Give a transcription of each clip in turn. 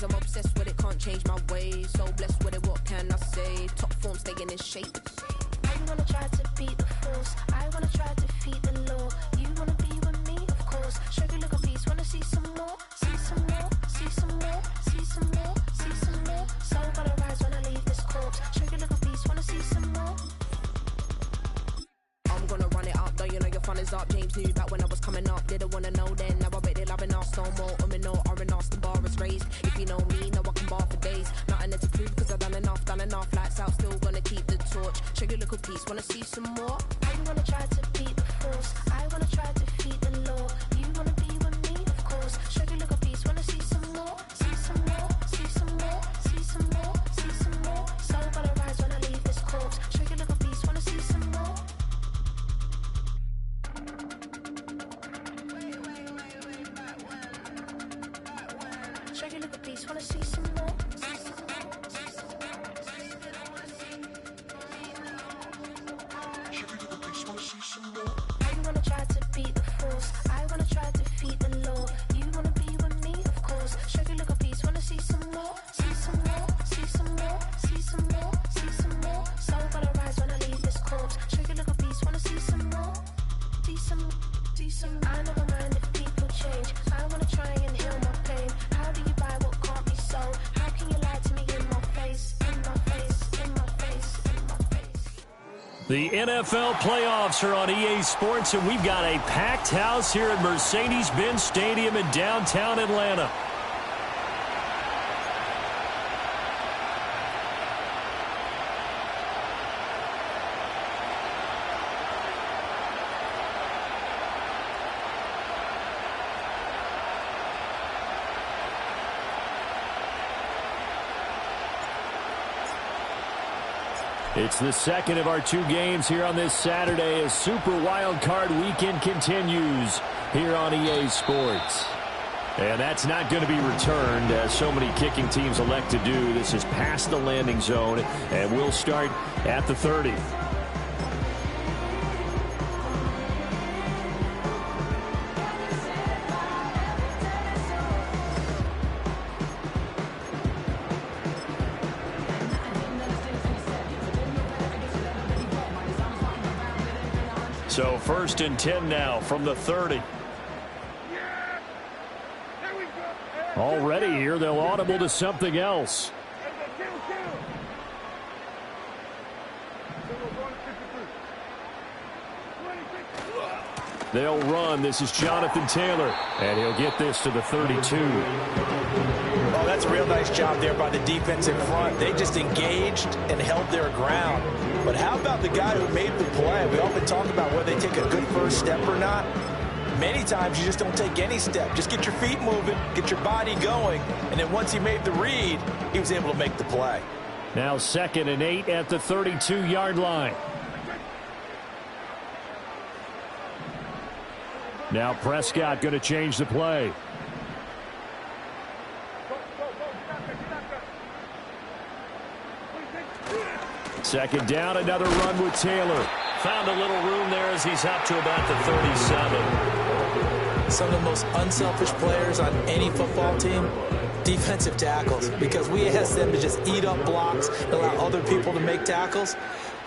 I'm obsessed with it, can't change my ways. So blessed with it, what can I say? Top form, staying in shape. You wanna try to beat the force, I wanna try to defeat the law. You wanna be with me, of course. Show you look a piece, wanna see some more, see some more, see some more, see some more, see some more. So gonna rise when I leave this corpse. Show you look a piece, wanna see some more. I'm gonna run it up, though you know your fun is up. James knew back when I was coming up, didn't wanna know then. Now I bet they're loving us no more. No R&R, the bar is raised. If you know me, know I can bar for days. Nothing there to prove, cause I've done enough. Lights out, still gonna keep the torch. Show you a little piece, wanna see some more? I wanna try to beat the force, I wanna try to defeat the law. You wanna be with me, of course. Show you a little piece, wanna see some more, see some more, see some more, see some more, see some more. So gonna rise when I leave this corpse. Show you a little piece, wanna see some more. Show you a little piece, wanna see some more. I wanna try to beat the force, I wanna try to defeat the law. You wanna be with me, of course. Show you a little piece, wanna see some more, see some more, see some more, see some more, see some more. So gonna rise when I leave this corpse. Show you a little piece, wanna see some more, see some, see some. I never mind if people change, I wanna try and heal my pain. How do you buy what can't be sold? How can you lie to me in my face, in my face, in my face, in my face? The NFL playoffs are on EA Sports, and we've got a packed house here at Mercedes-Benz Stadium in downtown Atlanta. It's the second of our two games here on this Saturday as Super Wild Card Weekend continues here on EA Sports. And that's not going to be returned, as so many kicking teams elect to do. This is past the landing zone, and we'll start at the 30. So 1st and 10 now from the 30. Already here, they'll audible to something else. They'll run. This is Jonathan Taylor, and he'll get this to the 32. Oh, that's a real nice job there by the defense in front. They just engaged and held their ground. But how about the guy who made the play? We often talk about whether they take a good first step or not. Many times you just don't take any step. Just get your feet moving, get your body going, and then once he made the read, he was able to make the play. Now 2nd and 8 at the 32-yard line. Now Prescott going to change the play. Second down, another run with Taylor. Found a little room there as he's up to about the 37. Some of the most unselfish players on any football team, defensive tackles, because we ask them to just eat up blocks and allow other people to make tackles.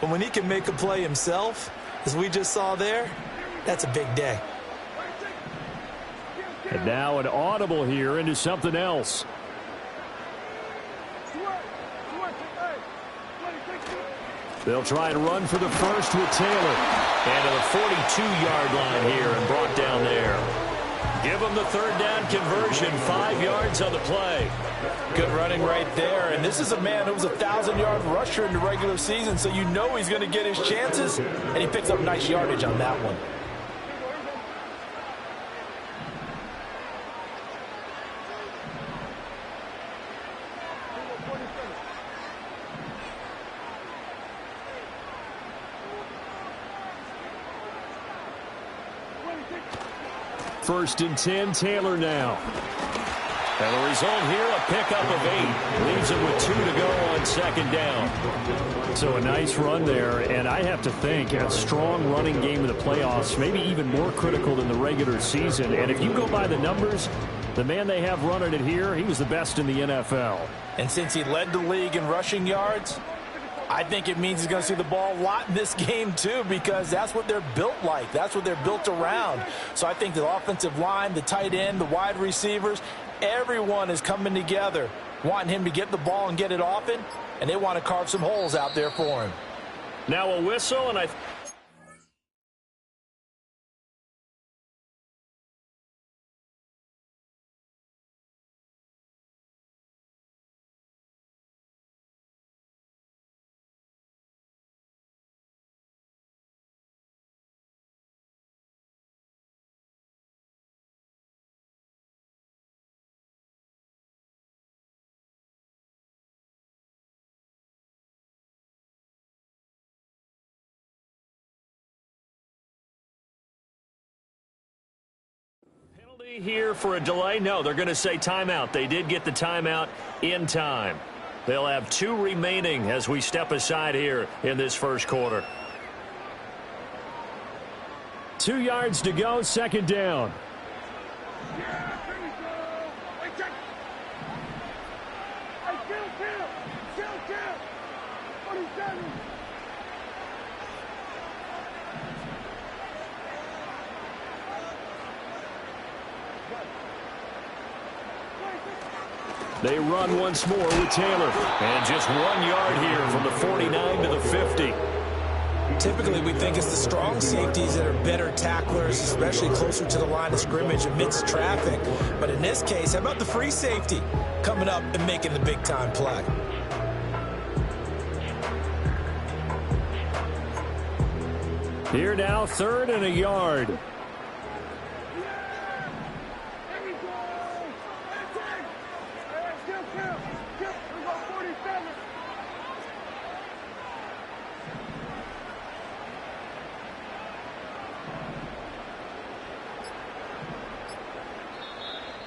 But when he can make a play himself, as we just saw there, that's a big day. And now an audible here into something else. They'll try and run for the first with Taylor. And to the 42-yard line here and brought down there. Give them the third down conversion, 5 yards on the play. Good running right there. And this is a man who was a 1,000-yard rusher in the regular season, so you know he's going to get his chances. And he picks up nice yardage on that one. First and 10, Taylor now. And the result here, a pickup of 8. Leaves it with 2 to go on second down. So a nice run there, and I have to think a strong running game in the playoffs, maybe even more critical than the regular season. And if you go by the numbers, The man they have running it here, he was the best in the NFL. And since he led the league in rushing yards, I think it means he's going to see the ball a lot in this game too, because that's what they're built like. That's what they're built around. So I think the offensive line, the tight end, the wide receivers, everyone is coming together, wanting him to get the ball and get it often, and they want to carve some holes out there for him. Now a whistle, and penalty here for a delay. No, they're going to say timeout. They did get the timeout in time. They'll have 2 remaining as we step aside here in this first quarter. 2 yards to go, second down. They run once more with Taylor. And just 1 yard here from the 49 to the 50. Typically, we think it's the strong safeties that are better tacklers, especially closer to the line of scrimmage amidst traffic. But in this case, how about the free safety coming up and making the big-time play? Here now, 3rd and a yard.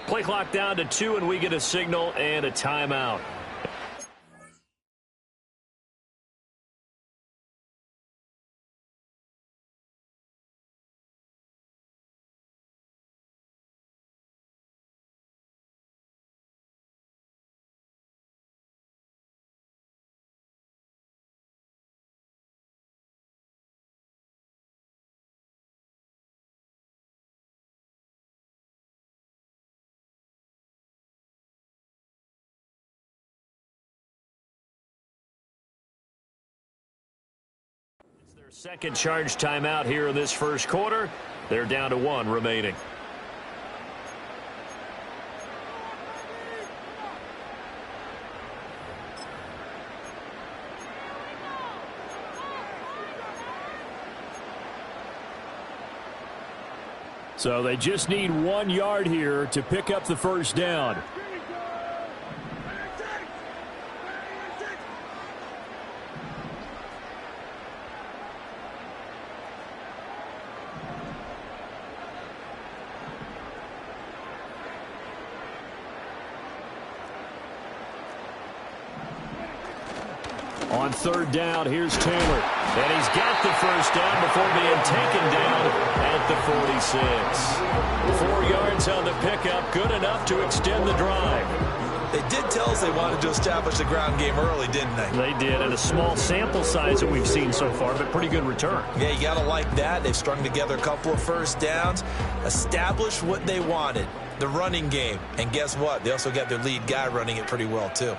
Play clock down to 2, and we get a signal and a timeout. Their second charge timeout here in this first quarter. They're down to 1 remaining. So they just need 1 yard here to pick up the first down. On 3rd down, here's Taylor. And he's got the first down before being taken down at the 46. 4 yards on the pickup, good enough to extend the drive. They did tell us they wanted to establish the ground game early, didn't they? They did, and a small sample size that we've seen so far, but pretty good return. Yeah, you got to like that. They've strung together a couple of first downs, established what they wanted, the running game. And guess what? They also got their lead guy running it pretty well, too.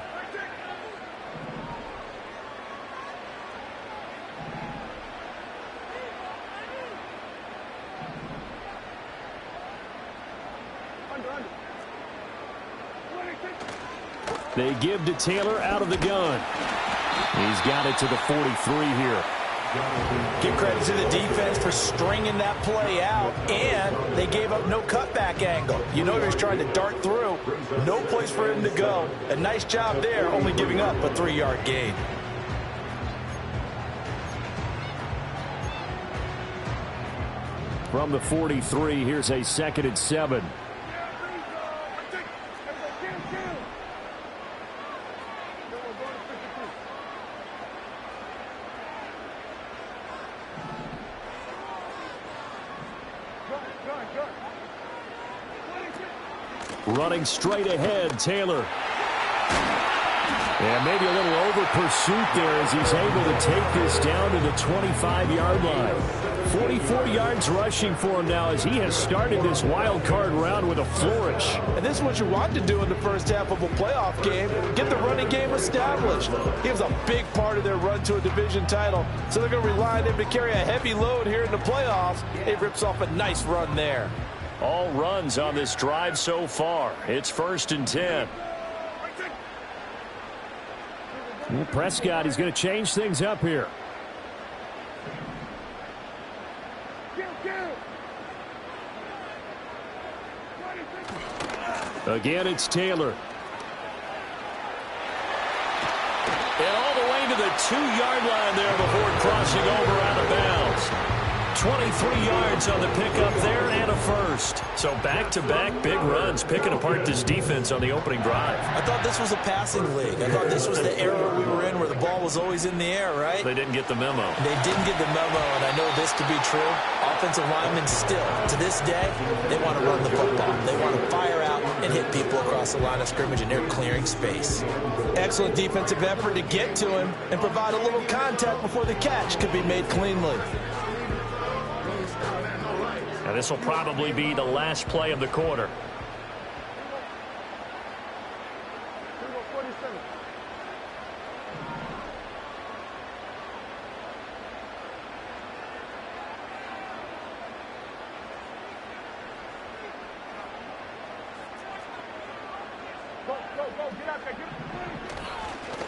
They give to Taylor out of the gun. He's got it to the 43 here. Give credit to the defense for stringing that play out, and they gave up no cutback angle. You know he was trying to dart through. No place for him to go. A nice job there, only giving up a 3-yard gain. From the 43, here's a 2nd and 7. Running straight ahead, Taylor. And maybe a little over pursuit there as he's able to take this down to the 25-yard line. 44 yards rushing for him now as he has started this wild card round with a flourish. And this is what you want to do in the first half of a playoff game. Get the running game established. He was a big part of their run to a division title. So they're going to rely on him to carry a heavy load here in the playoffs. It rips off a nice run there. All runs on this drive so far. It's 1st and 10. Well, Prescott, he's going to change things up here. Again, it's Taylor. And all the way to the 2-yard line there before crossing over out of bounds. 23 yards on the pickup there and a first. So back-to-back big runs, picking apart this defense on the opening drive. I thought this was a passing league. I thought this was the era we were in where the ball was always in the air, right? They didn't get the memo. They didn't get the memo, and I know this to be true. Offensive linemen still, to this day, they want to run the football. They want to fire out and hit people across the line of scrimmage, and they're clearing space. Excellent defensive effort to get to him and provide a little contact before the catch could be made cleanly. Now this will probably be the last play of the quarter.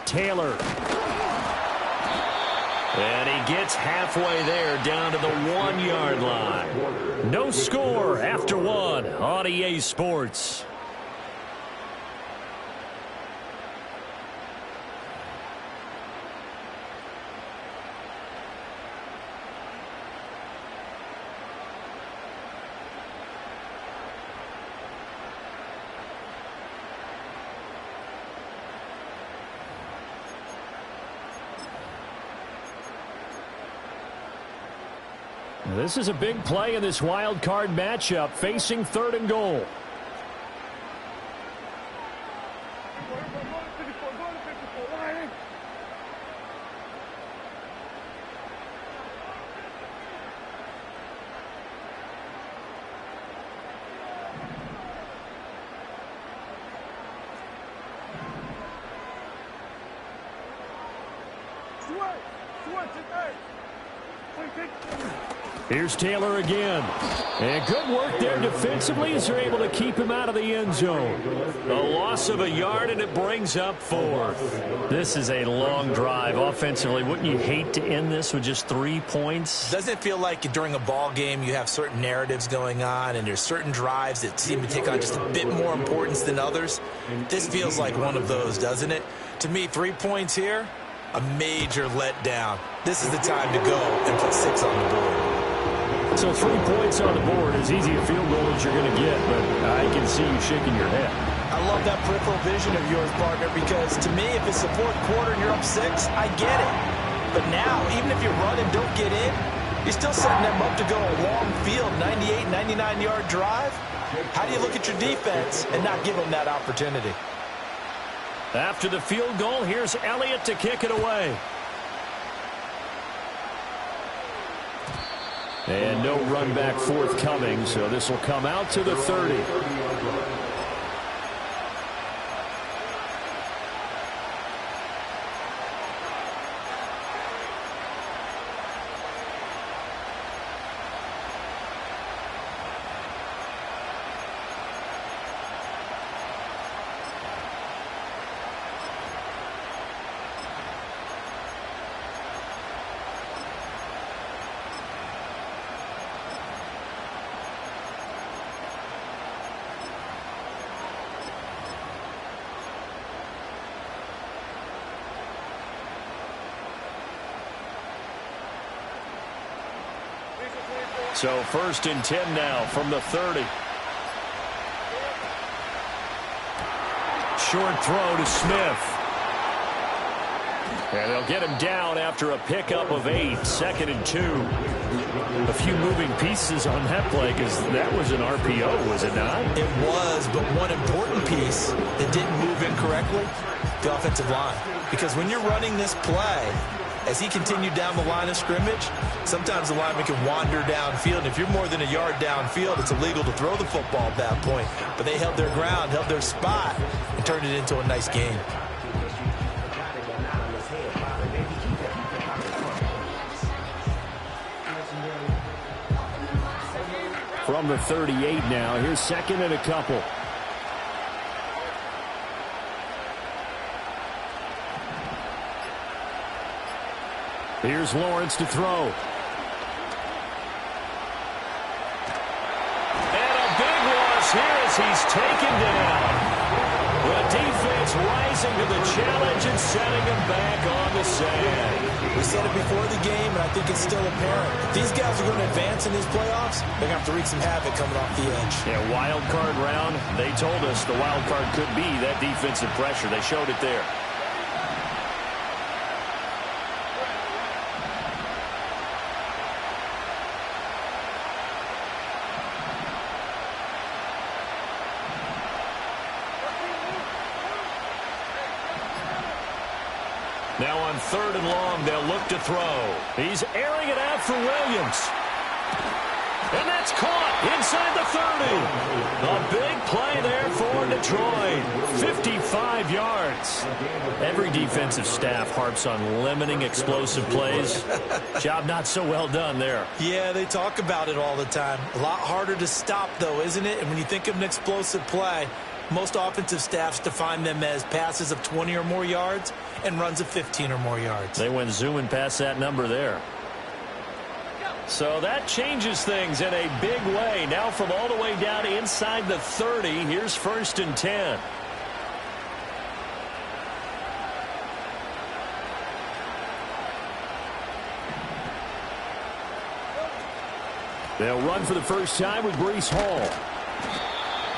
Taylor. And he gets halfway there down to the 1-yard line. No score after 1 on EA Sports. This is a big play in this wild card matchup, facing 3rd and goal. Here's Taylor again. And good work there defensively as they're able to keep him out of the end zone. A loss of a yard, and it brings up 4th. This is a long drive offensively. Wouldn't you hate to end this with just 3 points? Doesn't it feel like during a ball game you have certain narratives going on and there's certain drives that seem to take on just a bit more importance than others? This feels like one of those, doesn't it? To me, 3 points here, a major letdown. This is the time to go and put 6 on the board. So 3 points on the board, as easy a field goal as you're going to get, but I can see you shaking your head. I love that peripheral vision of yours, partner, because to me, if it's the 4th quarter and you're up 6, I get it. But now, even if you run and don't get in, you're still setting them up to go a long field, 98, 99-yard drive. How do you look at your defense and not give them that opportunity? After the field goal, here's Elliott to kick it away. And no run back forthcoming, so this will come out to the 30. So 1st and 10 now from the 30. Short throw to Smith. And they'll get him down after a pickup of 8, 2nd and 2. A few moving pieces on that play because that was an RPO, was it not? It was, but one important piece that didn't move incorrectly, the offensive line. Because when you're running this play, as he continued down the line of scrimmage, sometimes the lineman can wander downfield. And if you're more than a yard downfield, it's illegal to throw the football at that point. But they held their ground, held their spot, and turned it into a nice game. From the 38 now, here's 2nd and a couple. Here's Lawrence to throw. And a big loss here as he's taken down. The defense rising to the challenge and setting him back on the sand. We said it before the game, and I think it's still apparent. If these guys are going to advance in these playoffs, they're going to have to wreak some havoc coming off the edge. Yeah, wild card round. They told us the wild card could be that defensive pressure. They showed it there. Now on 3rd and long, they'll look to throw. He's airing it out for Williams. And that's caught inside the 30. A big play there for Detroit. 55 yards. Every defensive staff harps on limiting explosive plays. Job not so well done there. Yeah, they talk about it all the time. A lot harder to stop, though, isn't it? And when you think of an explosive play, most offensive staffs define them as passes of 20 or more yards and runs of 15 or more yards. They went zooming past that number there. So that changes things in a big way. Now from all the way down inside the 30, here's 1st and 10. They'll run for the first time with Breece Hall.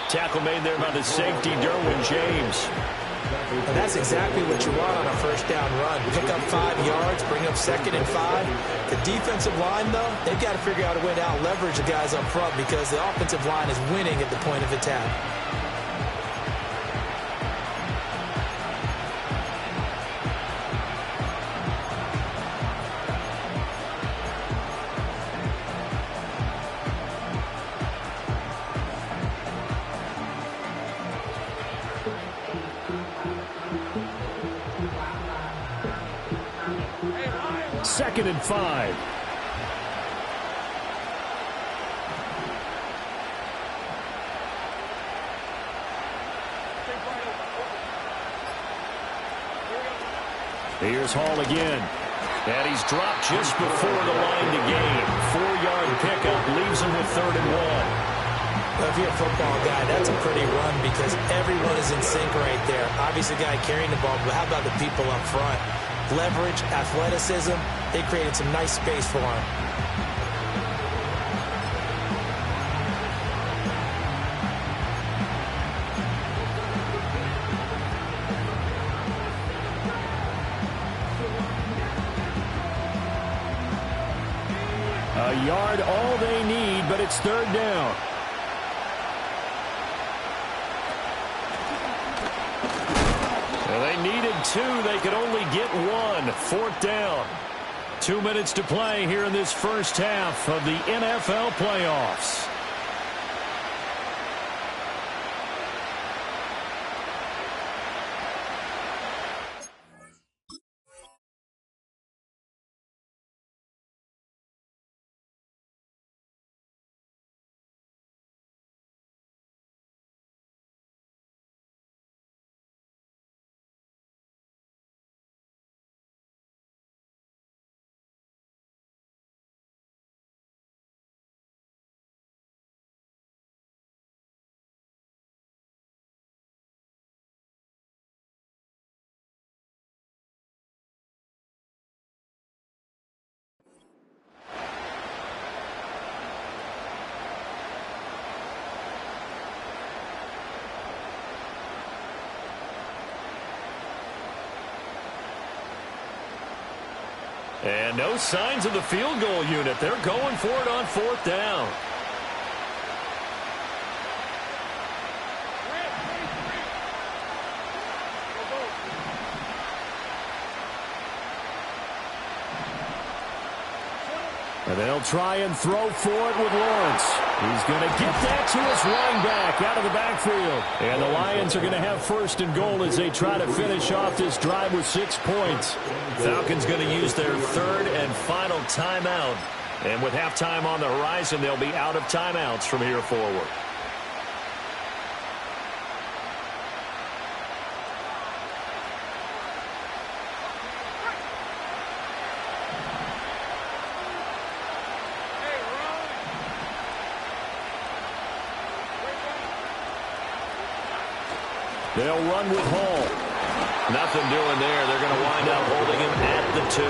Tackle made there by the safety, Derwin James. And that's exactly what you want on a first down run. Pick up 5 yards, bring up 2nd and 5. The defensive line, though, they've got to figure out a way to out-leverage the guys up front because the offensive line is winning at the point of attack. Second and 5. Here's Hall again. And he's dropped just before the line to gain. 4-yard pickup leaves him with 3rd and 1. Well, if you're a football guy, that's a pretty run because everyone is in sync right there. Obviously, the guy carrying the ball, but how about the people up front? Leverage, athleticism, they created some nice space for him. A yard all they need, but it's 3rd down. Well, they needed 2. They could only get 1. 4th down. 2 minutes to play here in this first half of the NFL playoffs. And no signs of the field goal unit. They're going for it on fourth down. And they'll try and throw for it with Lawrence. He's going to get that to his running back out of the backfield. And the Lions are going to have first and goal as they try to finish off this drive with 6 points. Falcons going to use their third and final timeout. And with halftime on the horizon, they'll be out of timeouts from here forward. They'll run with Hall. Nothing doing there. They're going to wind up holding him at the 2.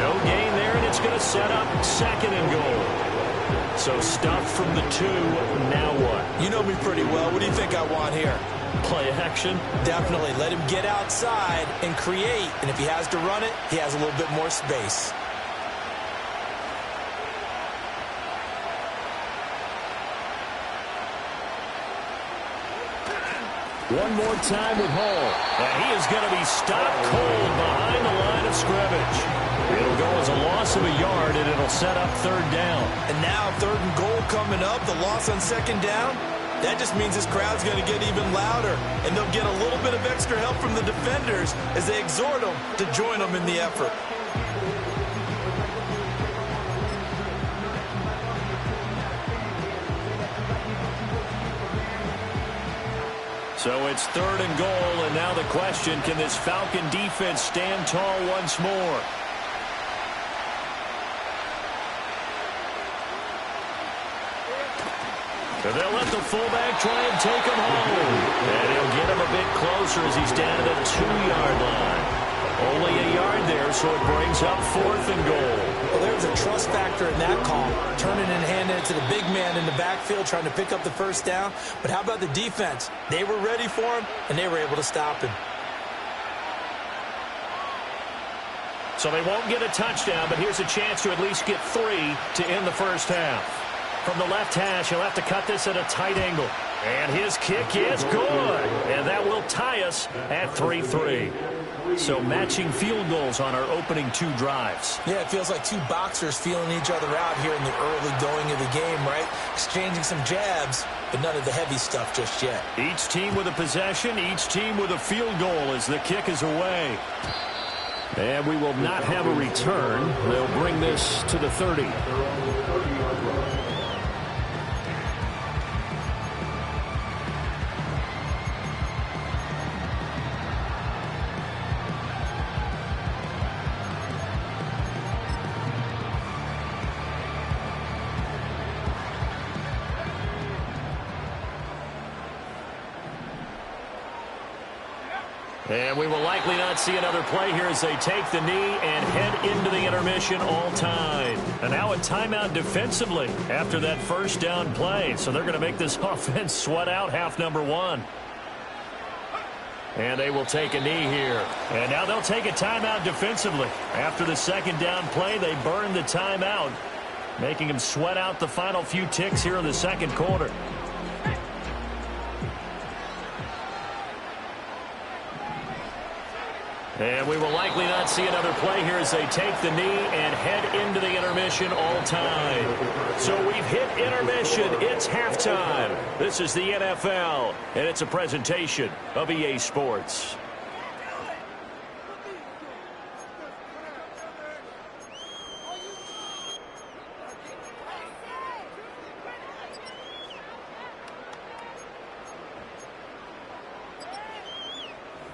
No gain there, and it's going to set up second and goal. So stuff from the 2. Now what? You know me pretty well. What do you think I want here? Play action? Definitely. Let him get outside and create. And if he has to run it, he has a little bit more space. One more time with Hall. And he is going to be stopped cold behind the line of scrimmage. It'll go as a loss of a yard, and it'll set up third down. And now third and goal coming up, the loss on second down. That just means this crowd's going to get even louder, and they'll get a little bit of extra help from the defenders as they exhort them to join them in the effort. So it's third and goal, and now the question, can this Falcon defense stand tall once more? And they'll let the fullback try and take him home. And he'll get him a bit closer as he's down to the 2-yard line. Only a yard there, so it brings up fourth and goal. Well, there's a trust factor in that call. Turning and handing it to the big man in the backfield, trying to pick up the first down. But how about the defense? They were ready for him, and they were able to stop him. So they won't get a touchdown, but here's a chance to at least get 3 to end the first half. From the left hash, he'll have to cut this at a tight angle. And his kick is good. And that will tie us at 3-3. So matching field goals on our opening 2 drives. Yeah, it feels like 2 boxers feeling each other out here in the early going of the game, right? Exchanging some jabs, but none of the heavy stuff just yet. Each team with a possession, each team with a field goal as the kick is away. And we will not have a return. They'll bring this to the 30. And we will likely not see another play here as they take the knee and head into the intermission all time. And now a timeout defensively after that first down play. So they're going to make this offense sweat out half number 1. And they will take a knee here. And now they'll take a timeout defensively. After the second down play, they burn the timeout, making them sweat out the final few ticks here in the second quarter. And we will likely not see another play here as they take the knee and head into the intermission all time. So we've hit intermission. It's halftime. This is the NFL, and it's a presentation of EA Sports.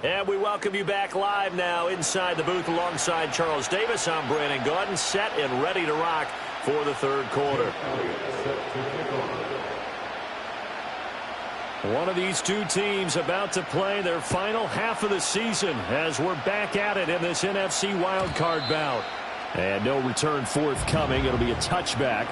And we welcome you back live now inside the booth alongside Charles Davis. I'm Brandon Gaudin, set and ready to rock for the third quarter. One of these 2 teams about to play their final half of the season as we're back at it in this NFC wildcard bout. And no return forthcoming. It'll be a touchback.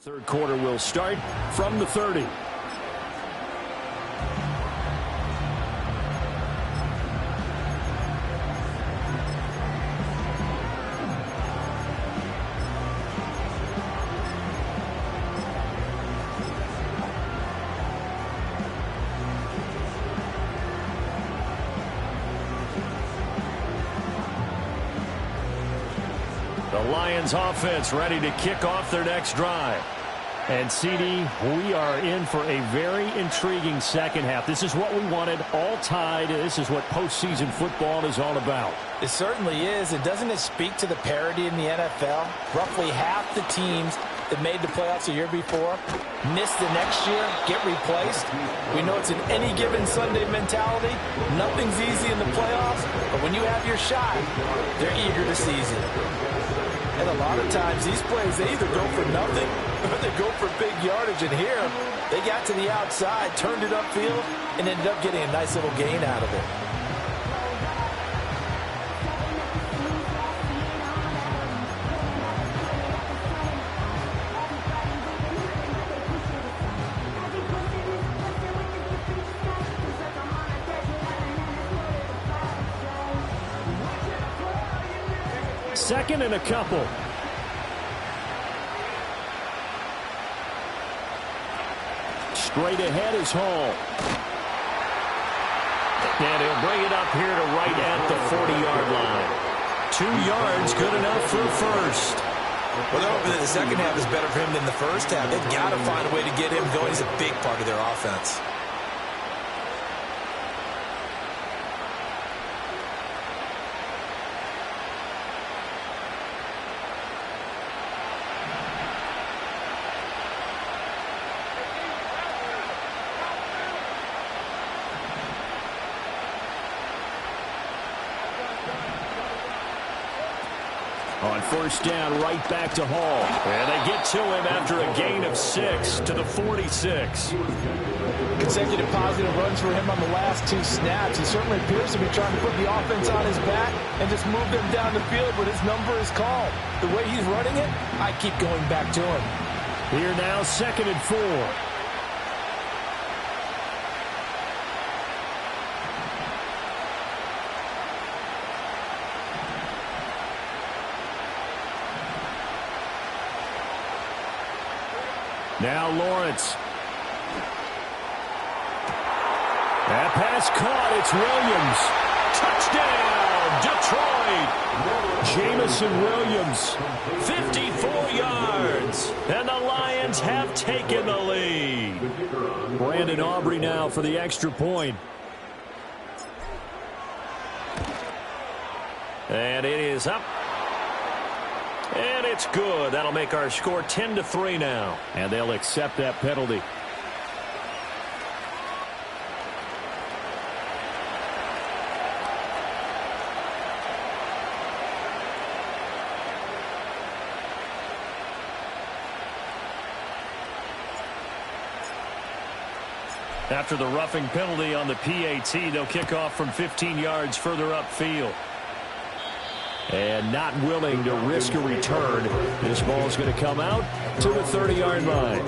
Third quarter will start from the 30. The Lions offense ready to kick off their next drive. And, CD, we are in for a very intriguing second half. This is what we wanted, all tied. This is what postseason football is all about. It certainly is. And doesn't it speak to the parity in the NFL? Roughly half the teams that made the playoffs a year before miss the next year, get replaced. We know it's an any given Sunday mentality. Nothing's easy in the playoffs, but when you have your shot, they're eager to seize it. And a lot of times these plays, they either go for nothing or they go for big yardage. And here, they got to the outside, turned it upfield, and ended up getting a nice little gain out of it. Second and a couple. Straight ahead is Hall. And he'll bring it up here to right at the 40-yard line. 2 yards, good enough for first. Well, they're hoping that the second half is better for him than the first half. They've got to find a way to get him going. He's a big part of their offense. On first down, right back to Hall. And they get to him after a gain of 6 to the 46. Consecutive positive runs for him on the last 2 snaps. He certainly appears to be trying to put the offense on his back and just move them down the field, but his number is called. The way he's running it, I keep going back to him. Here now, 2nd and 4. Now Lawrence. That pass caught. It's Williams. Touchdown, Detroit. Jamison Williams, 54 yards. And the Lions have taken the lead. Brandon Aubrey now for the extra point. And it is up. And it's good. That'll make our score 10-3 now. And they'll accept that penalty. After the roughing penalty on the PAT, they'll kick off from 15 yards further upfield. And not willing to risk a return. This ball is going to come out to the 30-yard line.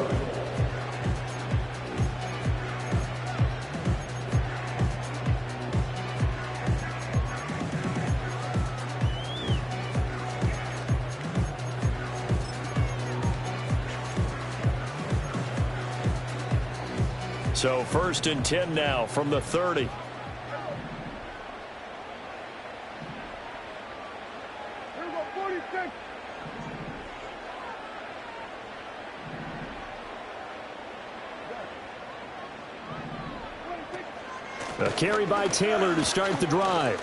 So 1st and 10 now from the 30. A carry by Taylor to start the drive.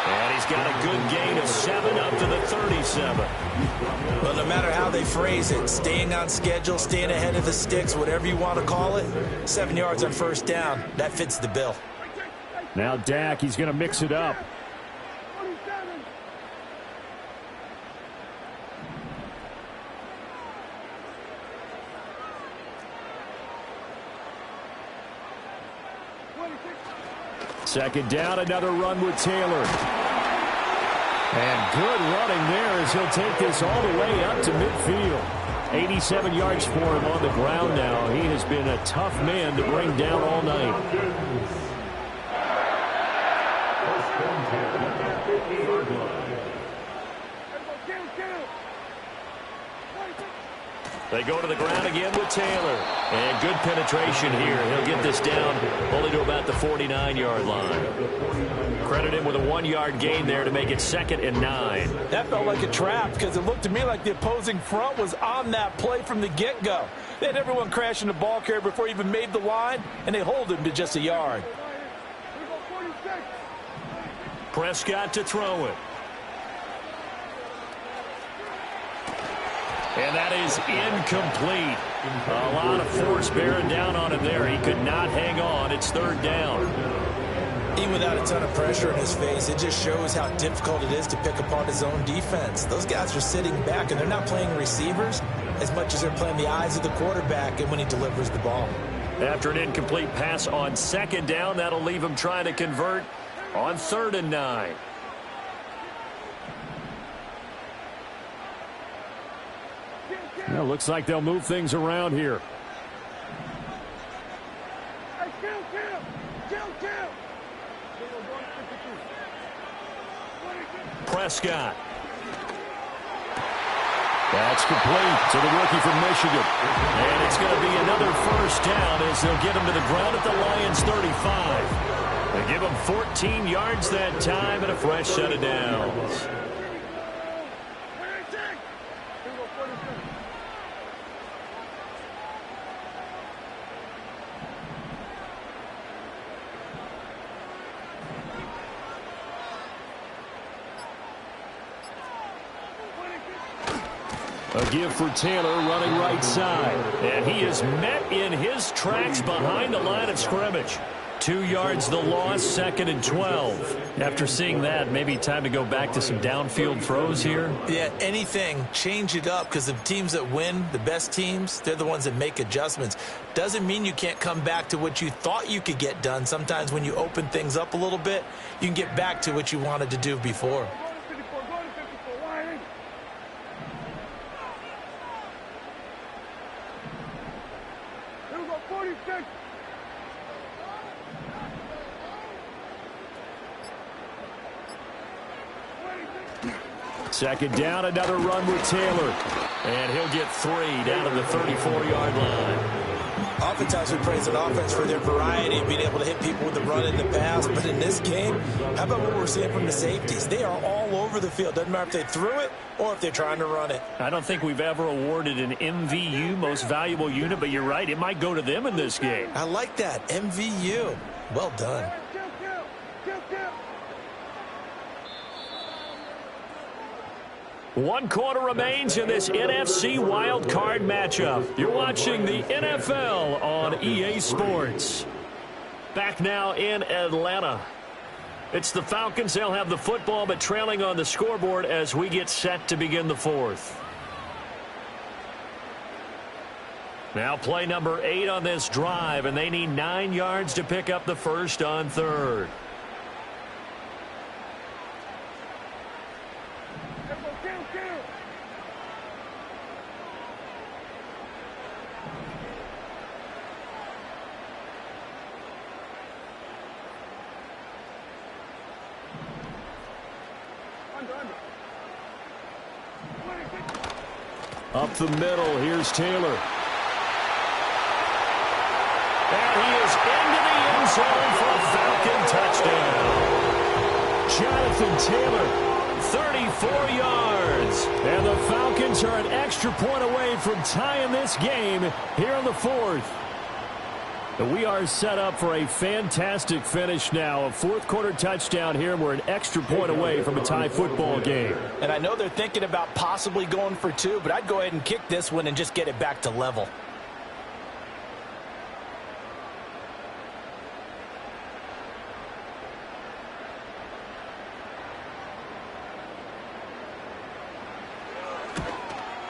And he's got a good gain of 7 up to the 37. Well, no matter how they phrase it, staying on schedule, staying ahead of the sticks, whatever you want to call it, 7 yards on first down, that fits the bill. Now Dak, he's going to mix it up. Second down, another run with Taylor. And good running there as he'll take this all the way up to midfield. 87 yards for him on the ground now. He has been a tough man to bring down all night. They go to the ground again with Taylor. And good penetration here. He'll get this down only to about the 49-yard line. Credit him with a 1-yard gain there to make it 2nd and 9. That felt like a trap because it looked to me like the opposing front was on that play from the get-go. They had everyone crashing the ball carrier before he even made the line, and they hold him to just a yard. Prescott to throw it. And that is incomplete. A lot of force bearing down on him there. He could not hang on. It's 3rd down. Even without a ton of pressure in his face, it just shows how difficult it is to pick apart his own defense. Those guys are sitting back, and they're not playing receivers as much as they're playing the eyes of the quarterback and when he delivers the ball. After an incomplete pass on 2nd down, that'll leave him trying to convert on 3rd and 9. Well, looks like they'll move things around here. Prescott. That's complete to the rookie from Michigan. And it's going to be another 1st down as they'll get him to the ground at the Lions' 35. They give him 14 yards that time and a fresh set of downs. A give for Taylor running right side. And he is met in his tracks behind the line of scrimmage. 2 yards the loss, 2nd and 12. After seeing that, maybe time to go back to some downfield throws here. Yeah, anything, change it up because the teams that win, the best teams, they're the ones that make adjustments. Doesn't mean you can't come back to what you thought you could get done. Sometimes when you open things up a little bit, you can get back to what you wanted to do before. Second down, another run with Taylor. And he'll get 3 down to the 34-yard line. Oftentimes we praise an offense for their variety of being able to hit people with the run and the pass. But in this game, how about what we're seeing from the safeties? They are all over the field. Doesn't matter if they threw it or if they're trying to run it. I don't think we've ever awarded an MVU, most valuable unit, but you're right. It might go to them in this game. I like that. MVU. Well done. One quarter remains in this NFC wildcard matchup. You're watching the NFL on EA Sports. Back now in Atlanta. It's the Falcons. They'll have the football, but trailing on the scoreboard as we get set to begin the 4th. Now play number 8 on this drive, and they need 9 yards to pick up the first on 3rd. Up the middle, here's Taylor. And he is into the end zone for a Falcon touchdown. Jonathan Taylor, 34 yards. And the Falcons are an extra point away from tying this game here in the 4th. We are set up for a fantastic finish now. A 4th quarter touchdown here, and we're an extra point away from a tie football game. And I know they're thinking about possibly going for 2, but I'd go ahead and kick this one and just get it back to level.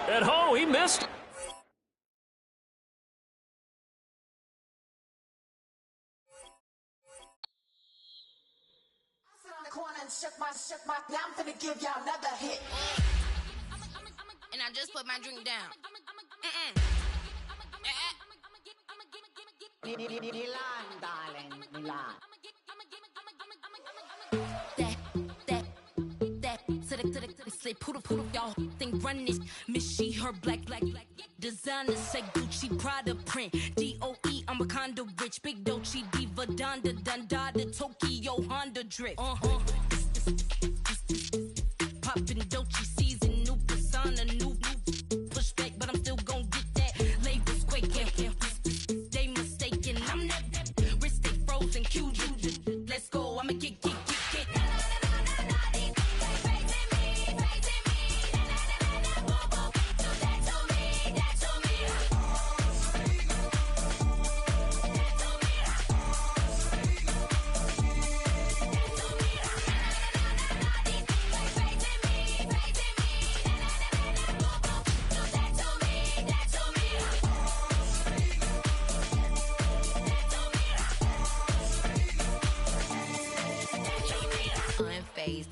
And oh, he missed. Corner and shook my, now I'm finna give y'all another hit. And I just put my drink down. Milan, darling, Milan. To the slip, poodle, y'all think run this. Miss she, her black. Designer say Gucci, Prada print. DOE, I'm a condo rich. Big Dolce, Diva, Donda, Tokyo, Honda drip. Poppin' Dolce season, new persona, new pushback, but I'm still gon' get that. Labels quaking, they mistaken. I'm that wrist stay frozen, Q. Let's go, I'ma get.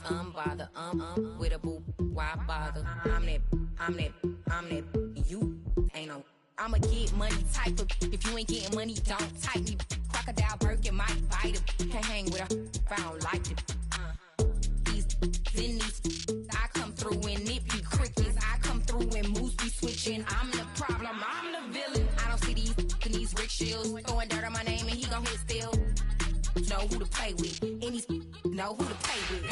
Unbothered, with a boo, why bother? I'm that, you ain't no. I'ma get money type of. If you ain't getting money, don't type me. Crocodile Birkin might bite him. Can't hang with her if I don't like it. These, I come through in nippy crickets. I come through when moves be switching. I'm the problem, I'm the villain. I don't see these rickshaws throwing dirt on my name and he gon' hit still. Know who to play with, and these know who to play with.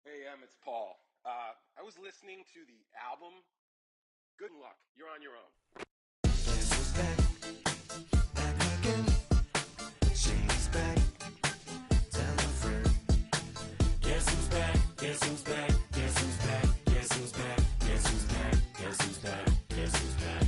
Hey, it's Paul. I was listening to the album. Good luck. You're on your own. Guess who's back again. She's back. Tell a friend. Guess who's back? Guess who's back? Guess who's back? Guess who's back? Guess who's back? Guess who's back? Guess who's back?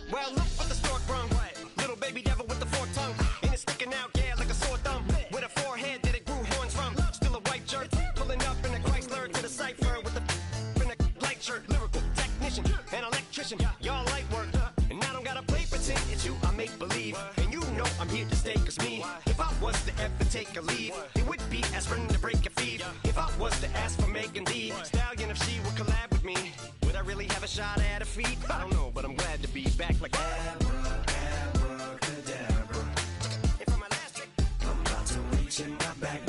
Well, look what the stork brung. Little baby devil with the forked tongue. And it's sticking out, yeah, like a sore thumb. With a forehead that it grew horns from. Still a white jerk. Pulling up in a Chrysler to the cipher with the in a light shirt. Lyrical technician, an electrician. Y'all light work. And I don't gotta play pretend it's you, I make believe. And you know I'm here to stay, cause me, if I was to ever take a leave, it would be as friend to break a feed. If I was to ask for Megan Thee Stallion, if she would collab with me, would I really have a shot at her feet? I don't know, but I'm glad to be back like Abracadabra. And for my last trick, I'm about to reach in my back.